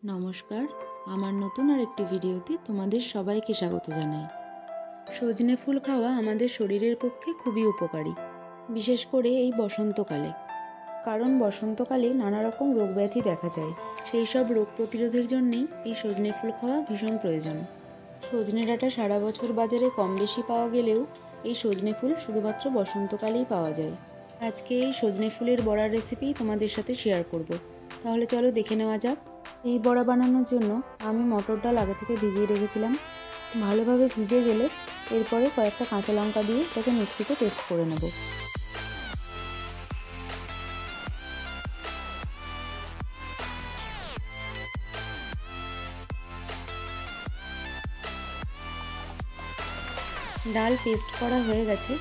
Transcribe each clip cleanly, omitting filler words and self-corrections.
নমস্কার, আমার নতুন আরেকটি ভিডিওতে তোমাদের সবাইকে স্বাগত জানাই। সজনে ফুল খাওয়া আমাদের শরীরের পক্ষে খুবই উপকারী, বিশেষ করে এই বসন্তকালে। কারণ বসন্তকালে নানা রকম রোগ ব্যাধি দেখা যায়, সেই সব রোগ প্রতিরোধের জন্যেই এই সজনে ফুল খাওয়া ভীষণ প্রয়োজন। সজনে ডাঁটা সারা বছর বাজারে কম বেশি পাওয়া গেলেও এই সজনে ফুল শুধুমাত্র বসন্তকালেই পাওয়া যায়। আজকে এই সজনে ফুলের বড়ার রেসিপি তোমাদের সাথে শেয়ার করব। তাহলে চলো দেখে নেওয়া যাক। এই বড়া বানানোর জন্য আমি মটর ডাল আগে থেকে ভিজিয়ে রেখেছিলাম। ভালোভাবে ভিজে গেলে এরপরে কয়েকটা কাঁচা লঙ্কা দিয়ে এটাকে মিক্সিতে পেস্ট করে নেব। ডাল পেস্ট করা হয়ে গেছে,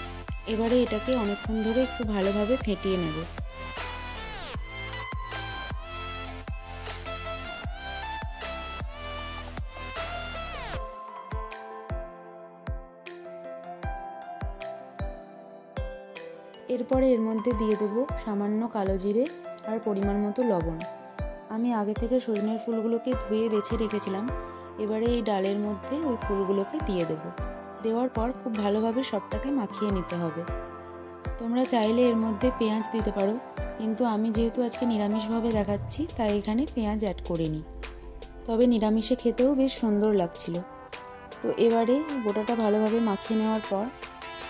এবারে এটাকে অনেকক্ষণ ধরে একটু ভালোভাবে ফেটিয়ে নেব। এরপরে এর মধ্যে দিয়ে দেব সামান্য কালো জিরে আর পরিমাণ মতো লবণ। আমি আগে থেকে সজনের ফুলগুলোকে ধুয়ে বেছে রেখেছিলাম। এবারে এই ডালের মধ্যে ওই ফুলগুলোকে দিয়ে দেব। দেওয়ার পর খুব ভালোভাবে সবটাকে মাখিয়ে নিতে হবে। তোমরা চাইলে এর মধ্যে পেঁয়াজ দিতে পারো, কিন্তু আমি যেহেতু আজকে নিরামিষভাবে দেখাচ্ছি তাই এখানে পেঁয়াজ অ্যাড করিনি। তবে নিরামিষে খেতেও বেশ সুন্দর লাগছিল। তো এবারে গোটাটা ভালোভাবে মাখিয়ে নেওয়ার পর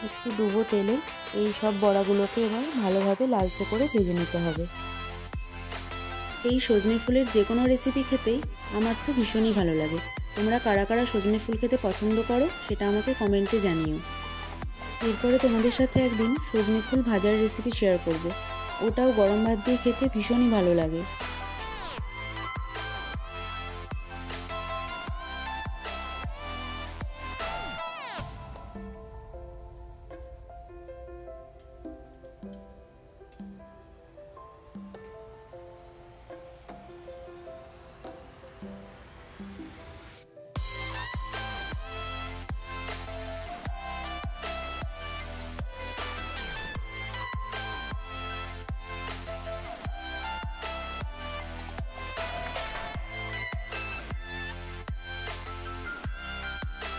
একটু ডুবো তেলে এই সব বড়াগুলোকে এবার ভালোভাবে লালচে করে ভেজে নিতে হবে। এই সজনে ফুলের যে কোনো রেসিপি খেতেই আমার তো ভীষণই ভালো লাগে। তোমরা কারা কারা সজনে ফুল খেতে পছন্দ করো সেটা আমাকে কমেন্টে জানিও। এরপরে তোমাদের সাথে একদিন সজনে ফুল ভাজার রেসিপি শেয়ার করব। ওটাও গরম ভাত দিয়ে খেতে ভীষণই ভালো লাগে।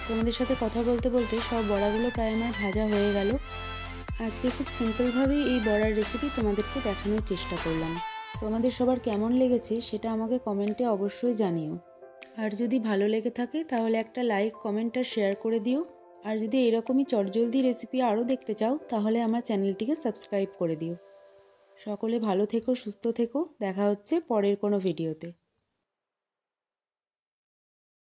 তোমাদের সাথে কথা বলতে বলতে সব বড়াগুলো প্রায় আমার ভাজা হয়ে গেল। আজকে খুব সিম্পলভাবেই এই বড়ার রেসিপি তোমাদেরকে দেখানোর চেষ্টা করলাম। তোমাদের সবার কেমন লেগেছে সেটা আমাকে কমেন্টে অবশ্যই জানিও। আর যদি ভালো লেগে থাকে তাহলে একটা লাইক, কমেন্ট আর শেয়ার করে দিও। আর যদি এরকমই চটজলদি রেসিপি আরও দেখতে চাও তাহলে আমার চ্যানেলটিকে সাবস্ক্রাইব করে দিও। সকলে ভালো থেকো, সুস্থ থেকো। দেখা হচ্ছে পরের কোনো ভিডিওতে।